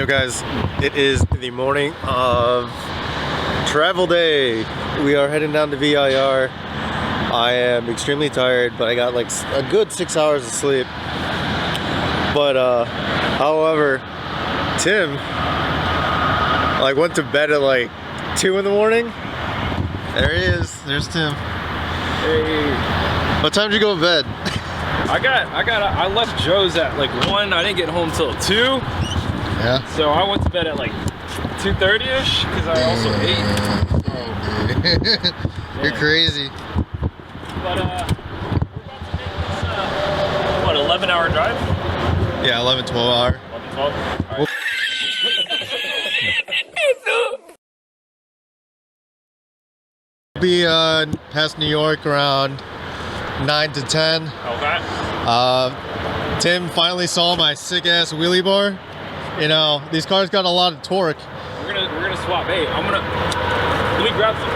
Yo guys, it is the morning of travel day. We are heading down to VIR. I am extremely tired, but I got like a good 6 hours of sleep. But however, Tim like went to bed at like 2 in the morning. There he is. There's Tim. Hey. What time did you go to bed? I left Joe's at like 1. I didn't get home till 2. Yeah. So I went to bed at like 2:30ish because I also ate. You're crazy. But we're about to make this 11-hour drive? Yeah, 11, 12 hour. 11, 12. All right. Be past New York around 9 to 10. Okay. Tim finally saw my sick ass wheelie bar. You know, these cars got a lot of torque. We're gonna swap. Hey, let me grab some.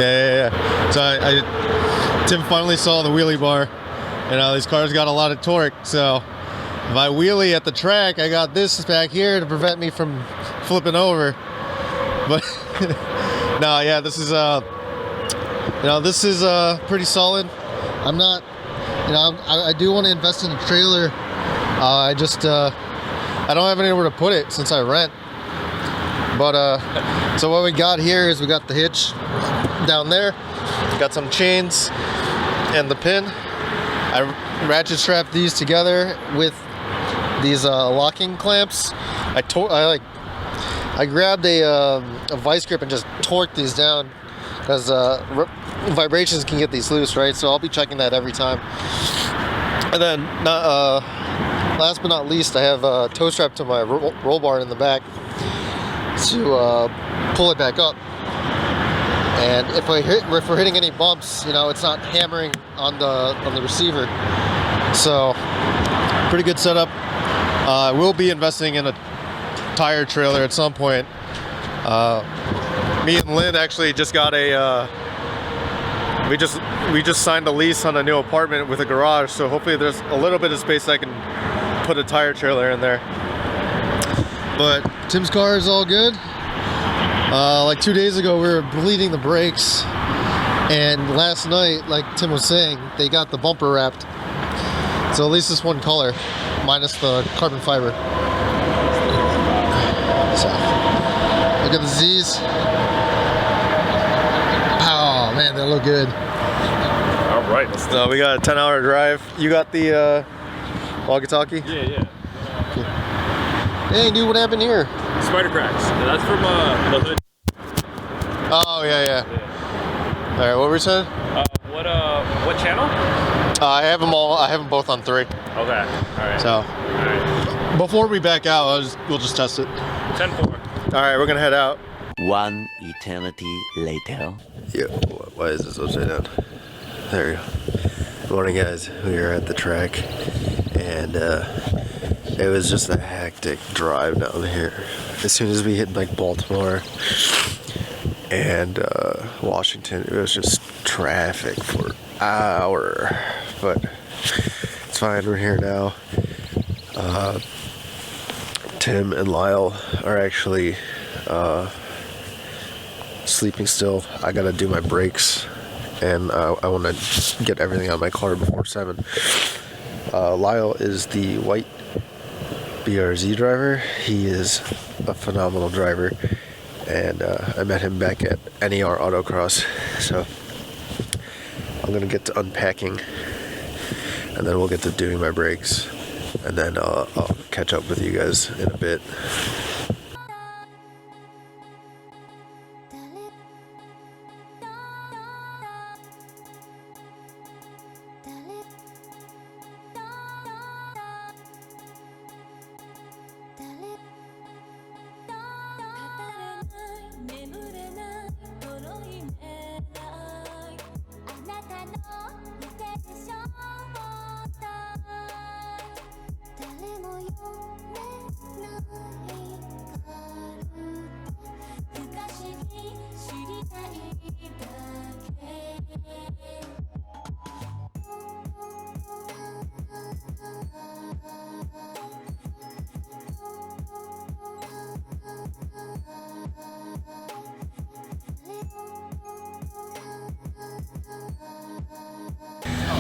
Yeah. So Tim finally saw the wheelie bar. You know, these cars got a lot of torque. So if I wheelie at the track, I got this back here to prevent me from flipping over. But no, yeah, this is pretty solid. I'm not, I do want to invest in a trailer. I don't have anywhere to put it since I rent. But so what we got here is we got the hitch down there, got some chains and the pin. I ratchet strapped these together with these locking clamps. I grabbed a vice grip and just torqued these down because vibrations can get these loose, right? So I'll be checking that every time. And then last but not least, I have a toe strap to my roll bar in the back to pull it back up. And if we're hitting any bumps, it's not hammering on the receiver. So pretty good setup. I will be investing in a tire trailer at some point. Me and Lynn actually just got we just signed a lease on a new apartment with a garage, so hopefully there's a little bit of space I can put a tire trailer in there. But Tim's car is all good. Like 2 days ago we were bleeding the brakes, and last night, like Tim was saying, they got the bumper wrapped. So at least it's one color, minus the carbon fiber. So look at the Z's. Oh man, they look good. All right. So we got a 10-hour drive. You got the walkie-talkie? Yeah. Cool. Hey, dude, what happened here? Spider cracks. That's from the hood. Oh yeah. All right, what were you saying? What channel? I have them all. I have them both on 3. Okay. All right. So, all right. Before we back out, we'll just test it. 10-4. All right, we're gonna head out. One eternity later. Yeah. Why is this upside down? There we go. Good morning, guys. We are at the track, and it was just a hectic drive down here. As soon as we hit like Baltimore and Washington, it was just traffic for an hour. But it's fine. We're here now. Tim and Lyle are actually sleeping still. I gotta do my brakes, and I want to get everything out of my car before 7. Lyle is the white BRZ driver. He is a phenomenal driver, and I met him back at NER Autocross. So I'm gonna get to unpacking, and then we'll get to doing my brakes, and then I'll catch up with you guys in a bit.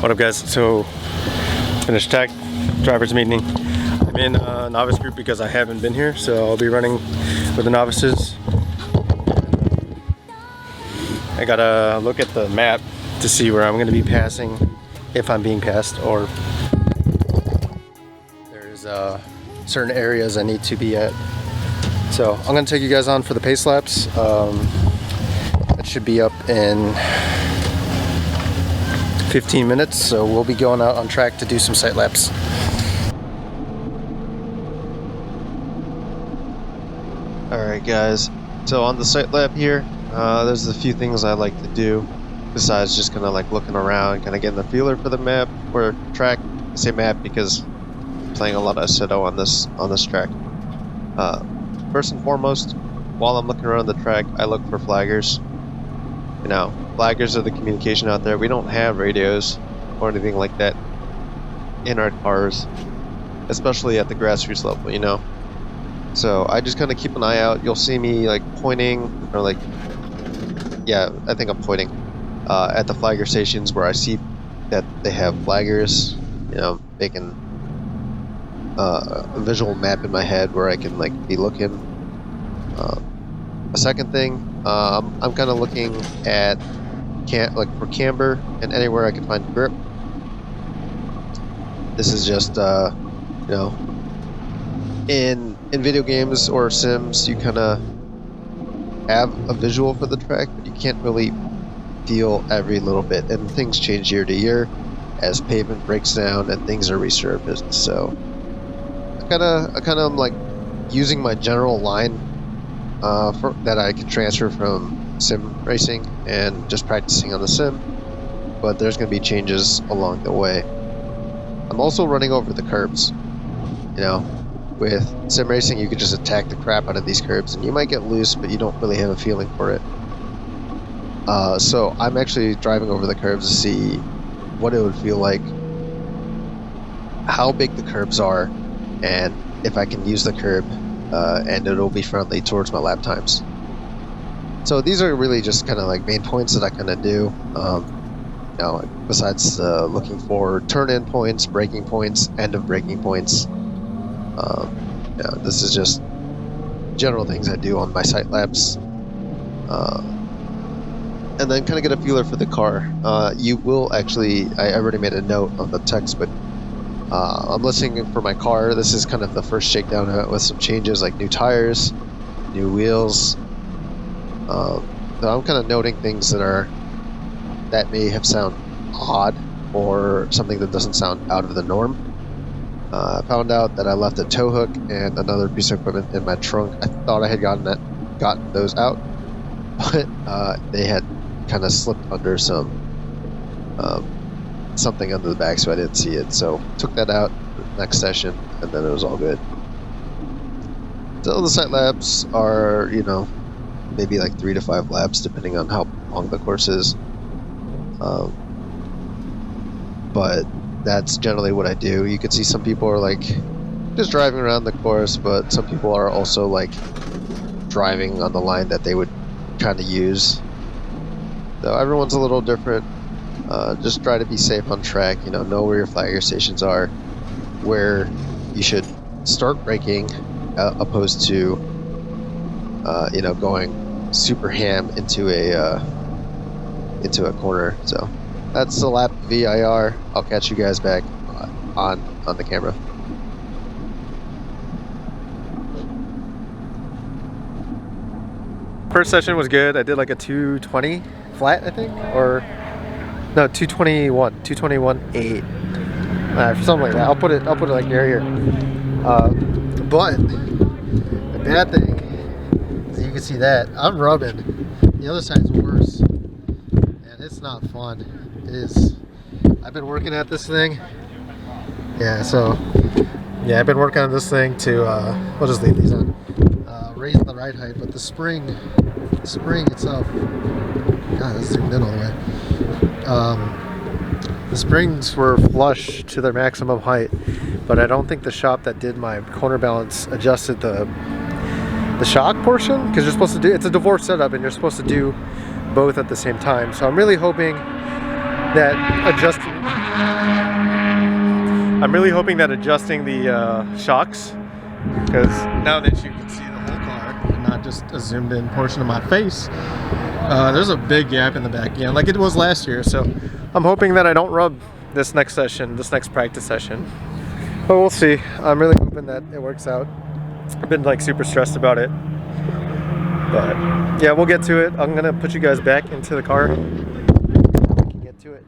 What up, guys? So, finished tech, driver's meeting. I'm in a novice group because I haven't been here, so I'll be running with the novices. I gotta look at the map to see where I'm gonna be passing, if I'm being passed, or there's certain areas I need to be at. So I'm gonna take you guys on for the pace laps. It should be up in 15 minutes, so we'll be going out on track to do some sight laps. Alright guys, so on the sight lap here, there's a few things I like to do besides just kind of like looking around, kind of getting the feeler for the map or track. I say map because I'm playing a lot of Assetto on this track. First and foremost, while I'm looking around the track, I look for flaggers. You know, flaggers are the communication out there. We don't have radios or anything like that in our cars, especially at the grassroots level, you know. So I just kind of keep an eye out. You'll see me like pointing, or like, yeah, I think I'm pointing at the flagger stations where I see that they have flaggers, you know, making a visual map in my head where I can like be looking. A second thing, I'm kind of looking at for camber and anywhere I can find grip. This is just you know, in video games or sims, you kind of have a visual for the track, but you can't really feel every little bit, and things change year to year as pavement breaks down and things are resurfaced. So I kind of am like using my general line that I can transfer from sim racing and just practicing on the sim, but there's going to be changes along the way. I'm also running over the curbs. You know, with sim racing you could just attack the crap out of these curbs and you might get loose, but you don't really have a feeling for it. So I'm actually driving over the curbs to see what it would feel like, how big the curbs are, and if I can use the curb and it'll be friendly towards my lap times. So these are really just kind of like main points that I kind of do. You know, besides looking for turn-in points, braking points, end of braking points. You know, this is just general things I do on my sight laps. And then kind of get a feeler for the car. You will actually, I already made a note on the text, but I'm listening for my car. This is kind of the first shakedown with some changes like new tires, new wheels. So I'm kind of noting things that may have sound odd or something that doesn't sound out of the norm. I found out that I left a tow hook and another piece of equipment in my trunk. I thought I had gotten those out, but they had kind of slipped under something under the back, so I didn't see it. So took that out next session, and then it was all good. So the sight laps are, you know, maybe like 3 to 5 laps depending on how long the course is. But that's generally what I do. You can see some people are like just driving around the course, but some people are also like driving on the line that they would kind of use. So everyone's a little different. Just try to be safe on track, you know where your flagger stations are, where you should start braking, opposed to you know, going super ham into a corner. So that's the lap VIR. I'll catch you guys back on the camera. First session was good. I did like a 220 flat, I think, or no, 221.8, something like that. I'll put it like near here. But the bad thing is, you can see that I'm rubbing. The other side's worse, and it's not fun. It is. I've been working at this thing. Yeah, so yeah, I've been working on this thing to. We'll just leave these on. Raise the ride height, but the spring itself. God, that's zoomed in all the way. The springs were flush to their maximum height, but I don't think the shop that did my corner balance adjusted the shock portion, because you're supposed to do, it's a divorce setup and you're supposed to do both at the same time. So I'm really hoping that adjusting I'm really hoping that adjusting the shocks, because now that you can see the whole car and not just a zoomed in portion of my face, there's a big gap in the back again, like it was last year. So I'm hoping that I don't rub this next session, this next practice session. But we'll see. I'm really hoping that it works out. I've been like super stressed about it. But yeah, we'll get to it. I'm gonna put you guys back into the car. We can get to it.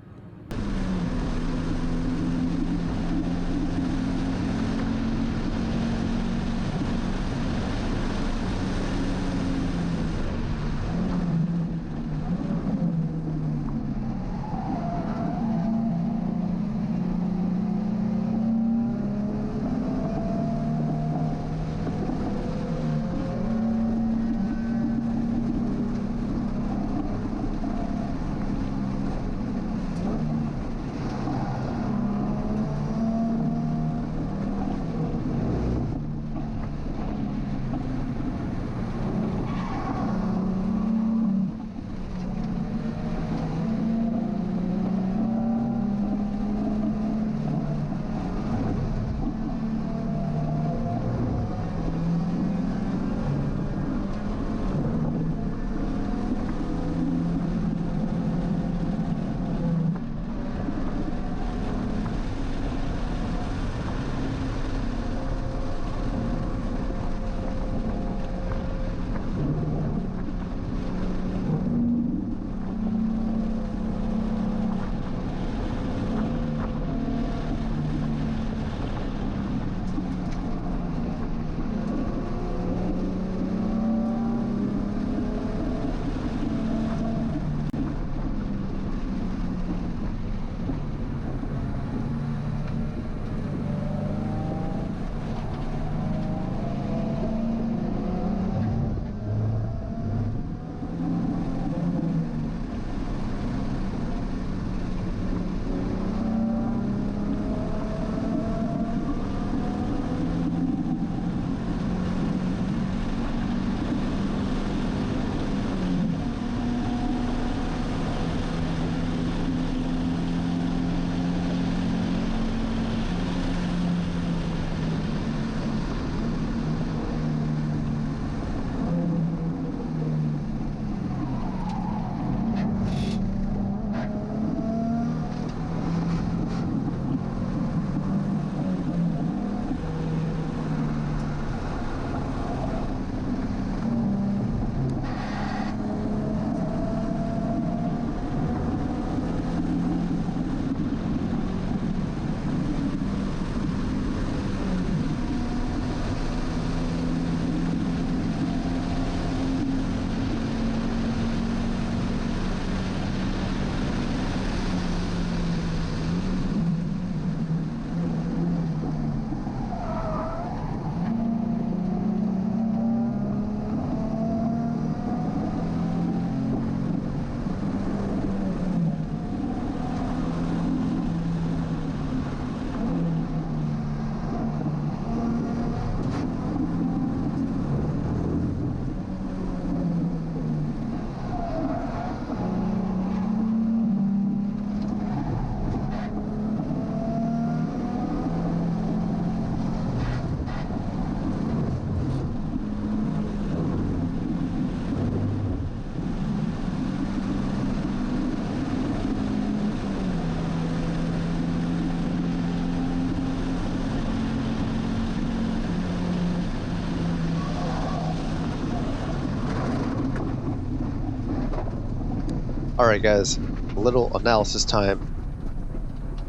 Alright guys, a little analysis time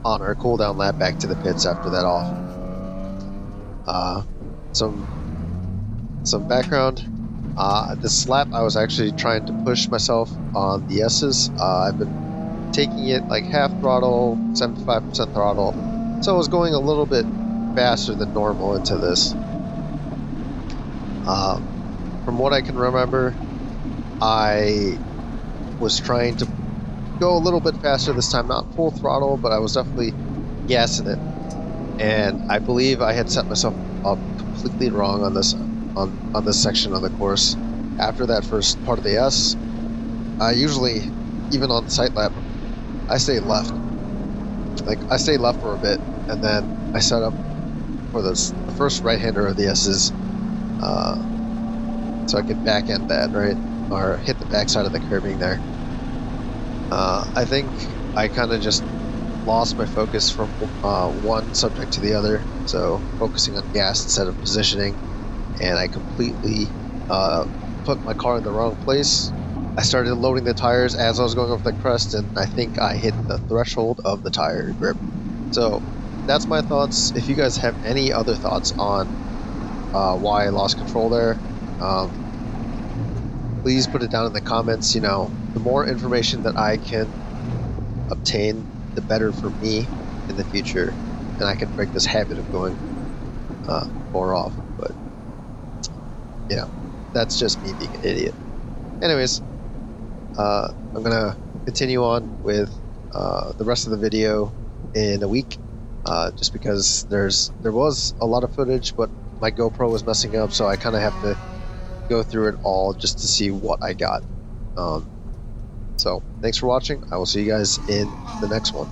on our cooldown lap back to the pits after that off. Some background. This lap I was actually trying to push myself on the S's. I've been taking it like half throttle, 75% throttle, so I was going a little bit faster than normal into this. From what I can remember, I was trying to go a little bit faster this time, not full throttle, but I was definitely gassing it. And I believe I had set myself up completely wrong on this section of the course. After that first part of the S, I usually, even on the sight lap, I stay left. like I stayed left for a bit, and then I set up for the first right-hander of the S's, so I could back end that, right, or hit the backside of the curbing there. I think I kind of just lost my focus from one subject to the other, so focusing on gas instead of positioning, and I completely put my car in the wrong place. I started loading the tires as I was going over the crest, and I think I hit the threshold of the tire grip. So that's my thoughts. If you guys have any other thoughts on why I lost control there, please put it down in the comments. You know, the more information that I can obtain, the better for me in the future, and I can break this habit of going more off. But you know, that's just me being an idiot. Anyways, I'm gonna continue on with the rest of the video in a week, just because there was a lot of footage, but my GoPro was messing up, so I kind of have to go through it all just to see what I got. So thanks for watching. I will see you guys in the next one.